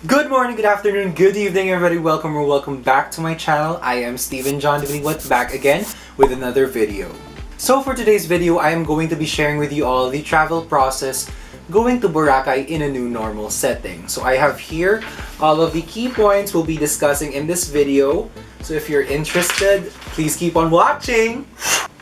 Good morning, good afternoon, good evening, everybody. Welcome or welcome back to my channel. I am stvndmltbusiness back again with another video. So for today's video, I am going to be sharing with you all the travel process going to Boracay in a new normal setting. So I have here all of the key points we'll be discussing in this video. So if you're interested, please keep on watching.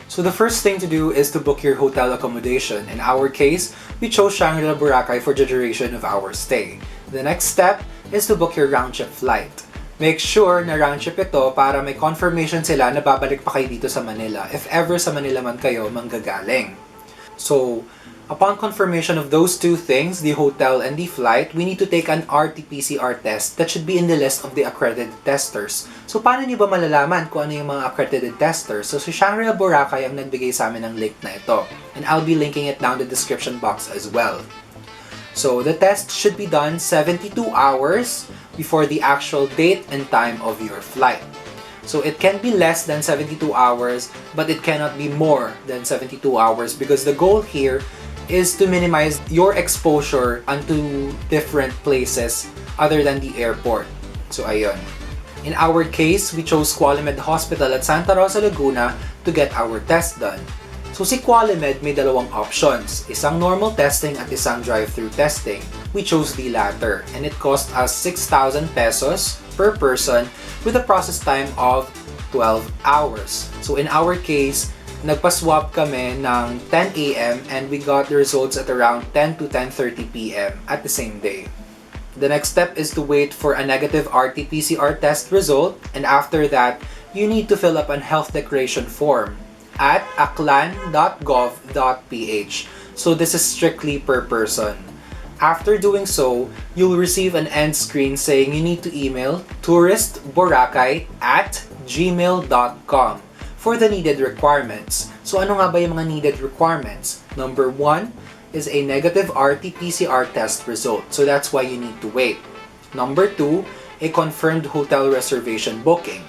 So the first thing to do is to book your hotel accommodation. In our case, we chose Shangri-La Boracay for the duration of our stay. The next step is to book your round-trip flight. Make sure na round-trip ito para may confirmation sila na babalik pa kayo dito sa Manila if ever sa Manila man kayo manggagaling. So, upon confirmation of those two things, the hotel and the flight, we need to take an RT-PCR test that should be in the list of the accredited testers. So, paano niyo ba malalaman kung ano yung mga accredited testers? So, si Shangri-La Boracay ang nagbigay sa amin ng link na ito. And I'll be linking it down the description box as well. So, the test should be done 72 hours before the actual date and time of your flight. So, it can be less than 72 hours, but it cannot be more than 72 hours because the goal here is to minimize your exposure onto different places other than the airport. So, ayun. In our case, we chose Qualimed Hospital at Santa Rosa, Laguna to get our test done. So si Qualimed may dalawang options, isang normal testing at isang drive-thru testing. We chose the latter and it cost us 6,000 pesos per person with a process time of 12 hours. So in our case, nagpa-swab kami ng 10 a.m. and we got the results at around 10 to 10:30 p.m. at the same day. The next step is to wait for a negative RT-PCR test result, and after that, you need to fill up an health declaration form at aklan.gov.ph. So this is strictly per person. After doing so, you'll receive an end screen saying you need to email touristboracay@gmail.com for the needed requirements. So ano nga ba yung mga needed requirements? Number 1 is a negative RT-PCR test result. So that's why you need to wait. Number 2, a confirmed hotel reservation booking.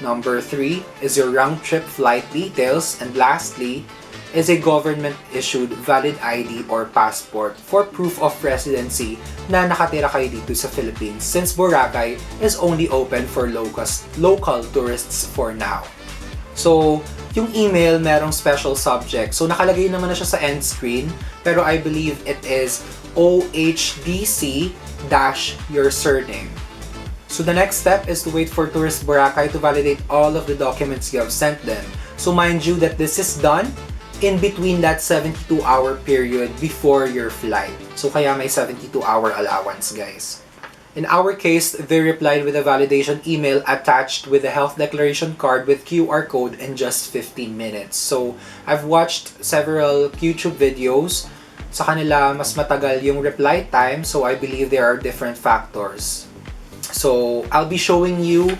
Number 3 is your round-trip flight details. And lastly, is a government-issued valid ID or passport for proof of residency na nakatira kayo dito sa Philippines since Boracay is only open for local tourists for now. So, yung email merong special subject. So, nakalagay naman na siya sa end screen, pero I believe it is OHDC-your surname. So the next step is to wait for Tourist Boracay to validate all of the documents you have sent them. So mind you that this is done in between that 72-hour period before your flight. So kaya may 72-hour allowance, guys. In our case, they replied with a validation email attached with a health declaration card with QR code in just 15 minutes. So I've watched several YouTube videos. Sa kanila, mas matagal yung reply time, so I believe there are different factors. So, I'll be showing you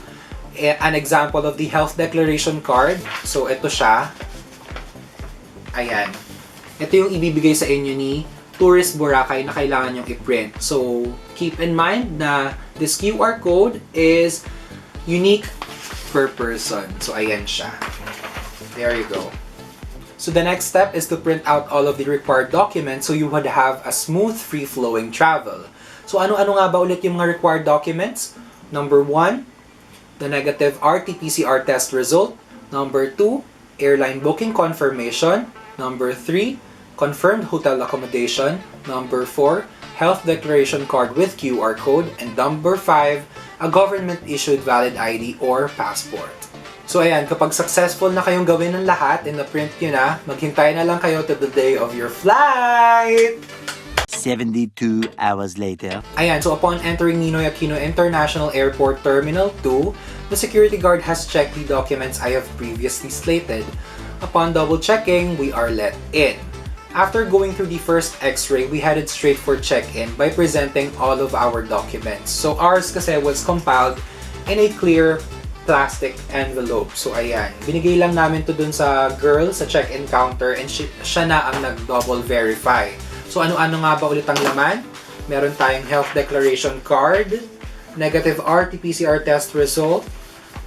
an example of the health declaration card. So, ito siya. Ayan. Ito yung ibibigay sa inyo ni Tourist Boracay na kailangan yung i-print. So, keep in mind na this QR code is unique per person. So, ayan siya. There you go. So, the next step is to print out all of the required documents so you would have a smooth, free-flowing travel. So, ano-ano nga ba ulit yung mga required documents? Number 1, the negative RT-PCR test result. Number 2, airline booking confirmation. Number 3, confirmed hotel accommodation. Number 4, health declaration card with QR code. And number 5, a government-issued valid ID or passport. So, ayan, kapag successful na kayong gawin ng lahat and na-print nyo na, maghintay na lang kayo to the day of your flight! 72 hours later. Ayan, so upon entering Ninoy Aquino International Airport Terminal 2, the security guard has checked the documents I have previously slated. Upon double-checking, we are let in. After going through the first x-ray, we headed straight for check-in by presenting all of our documents. So ours kasi was compiled in a clear plastic envelope. So ayan, binigay lang namin to dun sa girl sa check-in counter and siya na ang nag-double verify. So ano-ano nga ba ulit ang laman? Meron tayong health declaration card, negative RT-PCR test result,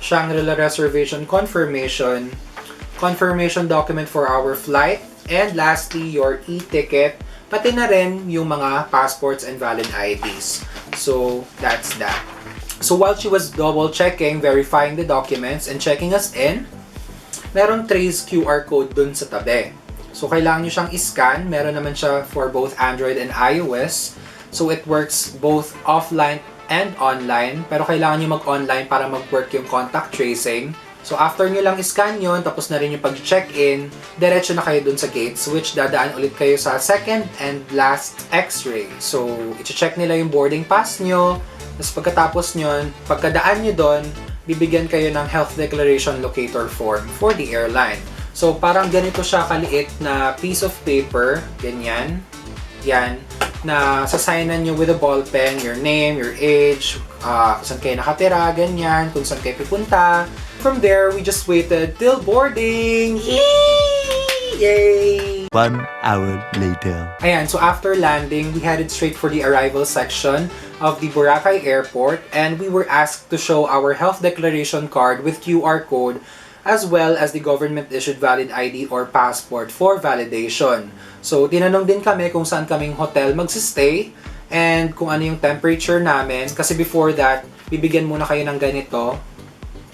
Shangri-La reservation confirmation, confirmation document for our flight, and lastly, your e-ticket, pati na rin yung mga passports and valid IDs. So, that's that. So, while she was double-checking, verifying the documents, and checking us in, meron trace QR code dun sa tabi. So, kailangan nyo siyang i-scan. Meron naman siya for both Android and iOS. So, it works both offline and online. Pero kailangan nyo mag-online para mag-work yung contact tracing. So, after nyo lang i-scan yun, tapos na rin yung pag-check-in, diretso na kayo dun sa gates, which dadaan ulit kayo sa second and last x-ray. So, i-check nila yung boarding pass nyo. Tapos pagkatapos nyon, pagkadaan nyo dun, bibigyan kayo ng health declaration locator form for the airline. So, parang ganito siya kaliit na piece of paper, ganyan, yan, na sasignan nyo with a ball pen, your name, your age, kung saan kayo nakatira, ganyan, kung saan kayo pupunta. From there, we just waited till boarding! Yay! 1 hour later. Ayan, so after landing, we headed straight for the arrival section of the Boracay airport, and we were asked to show our health declaration card with QR code as well as the government-issued valid ID or passport for validation. So, tinanong din kami kung saan kaming hotel magsistay and kung ano yung temperature namin. Kasi before that, bibigyan muna kayo ng ganito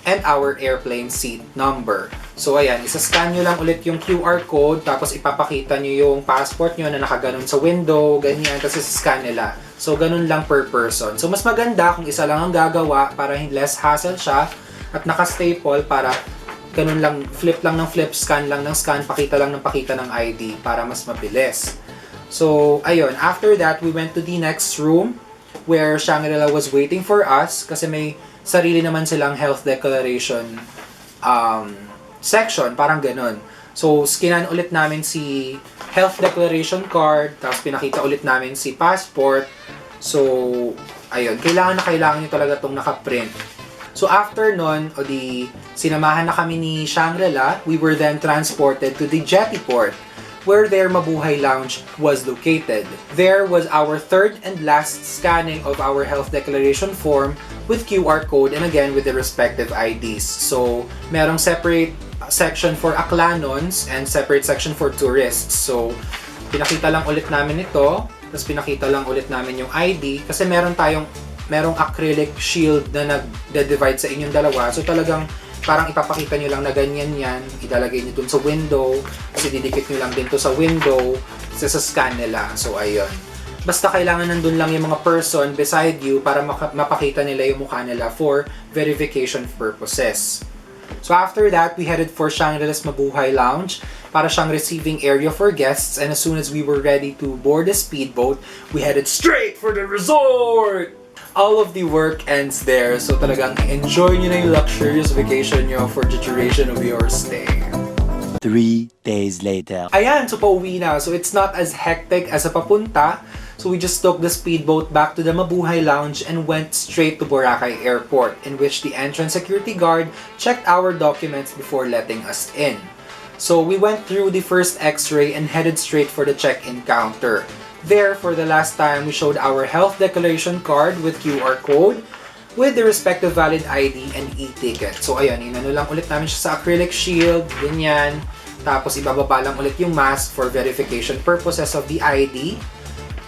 and our airplane seat number. So, ayan, isa-scan nyo lang ulit yung QR code tapos ipapakita nyo yung passport nyo na nakaganon sa window, ganyan, kasi scan nila. So, ganun lang per person. So, mas maganda kung isa lang ang gagawa para less hassle siya at naka-staple para ganun lang, flip lang ng flip, scan lang ng scan, pakita lang ng pakita ng ID para mas mabilis. So, ayun. After that, we went to the next room where Shangri-La was waiting for us kasi may sarili naman silang health declaration section, parang ganun. So, skinan ulit namin si health declaration card, tapos pinakita ulit namin si passport. So, ayun. Kailangan nyo talaga itong nakaprint. So after nun, sinamahan na kami ni Shangri-La, we were then transported to the jetty port, where their Mabuhay Lounge was located. There was our third and last scanning of our health declaration form with QR code and again with the respective IDs. So, merong separate section for Aklanons and separate section for tourists. So, pinakita lang ulit namin ito, tapos pinakita lang ulit namin yung ID kasi merong acrylic shield na nag-divide sa inyong dalawa. So talagang parang ipapakita nyo lang na ganyan yan, ilalagay nyo dun sa window, kasi didikit nyo lang din to sa window, sa scan nila. So ayun. Basta kailangan nandun lang yung mga person beside you para mapakita nila yung mukha nila for verification purposes. So after that, we headed for Shangri-La's Mabuhay Lounge para siyang receiving area for guests, and as soon as we were ready to board the speedboat, we headed straight for the resort! All of the work ends there, so talagang enjoy nyo na yung luxurious vacation nyo for the duration of your stay. 3 days later. Ayan, so pauwi na. So it's not as hectic as sa papunta. So we just took the speedboat back to the Mabuhay Lounge and went straight to Boracay Airport, in which the entrance security guard checked our documents before letting us in. So we went through the first x-ray and headed straight for the check-in counter. There, for the last time, we showed our health declaration card with QR code with the respective valid ID and e-ticket. So, ayan, inano lang ulit namin siya sa acrylic shield, ganyan. Tapos, ibababa lang ulit yung mask for verification purposes of the ID.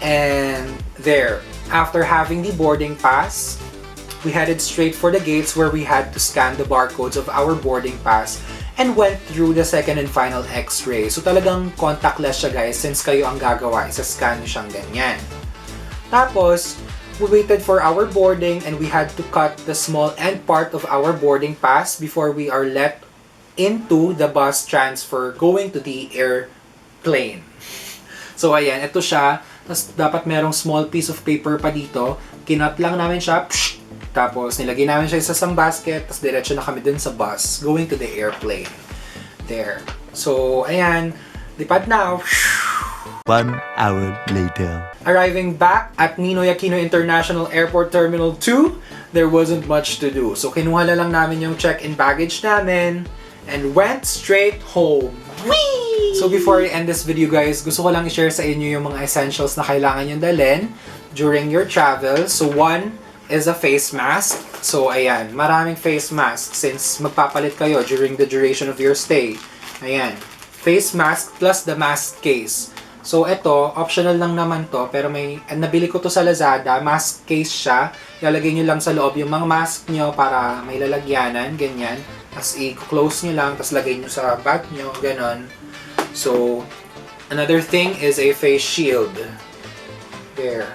And there, after having the boarding pass, we headed straight for the gates where we had to scan the barcodes of our boarding pass and went through the second and final x-ray. So talagang contactless siya guys, since kayo ang gagawa, isa-scan nyo siyang ganyan. Tapos, we waited for our boarding and we had to cut the small end part of our boarding pass before we are let into the bus transfer going to the airplane. So ayan, ito siya. Tapos dapat merong small piece of paper pa dito. Kinat lang namin siya. Tapos, nilagay namin siya sa isang basket, tapos diretso na kami dun sa bus, going to the airplane. There. So, ayan. Lipad na. 1 hour later. Arriving back at Ninoy Aquino International Airport Terminal 2, there wasn't much to do. So, kinuha na lang namin yung check-in baggage namin and went straight home. Whee! So, before I end this video, guys, gusto ko lang i-share sa inyo yung mga essentials na kailangan yung dalhin during your travel. So, one is a face mask. So, ayan, maraming face mask since magpapalit kayo during the duration of your stay. Ayan, face mask plus the mask case. So, ito, optional lang naman to, pero nabili ko to sa Lazada, mask case siya. Ilalagay nyo lang sa loob yung mga mask nyo para may lalagyanan, ganyan. Tapos i-close nyo lang, tapos lagay nyo sa bag nyo, ganon. So, another thing is a face shield. There.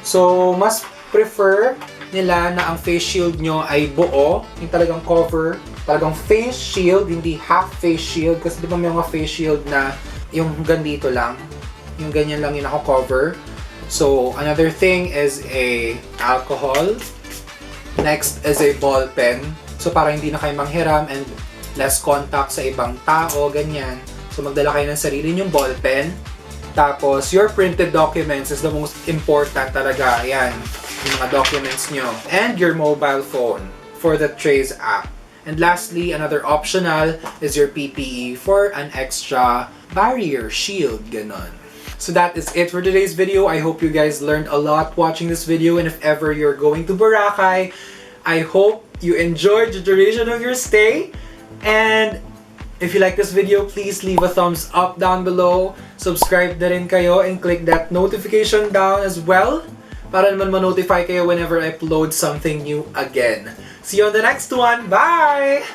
So, mas prefer nila na ang face shield nyo ay buo, yung talagang cover, talagang face shield, hindi half face shield. Kasi di ba may mga face shield na yung ganito lang, yung ganyan lang yung nako-cover. So, another thing is a alcohol. Next is a ball pen. So, para hindi na kayo manghiram and less contact sa ibang tao, ganyan. So, magdala kayo ng sarili nyong ball pen. Tapos, your printed documents is the most important talaga. Ayan, yung mga documents nyo. And your mobile phone for the Trace app. And lastly, another optional is your PPE for an extra barrier shield, ganon. So that is it for today's video. I hope you guys learned a lot watching this video, and if ever you're going to Boracay, I hope you enjoyed the duration of your stay. And if you like this video, please leave a thumbs up down below. Subscribe na rin kayo and click that notification down as well para naman ma-notify kayo whenever I upload something new again. See you on the next one. Bye!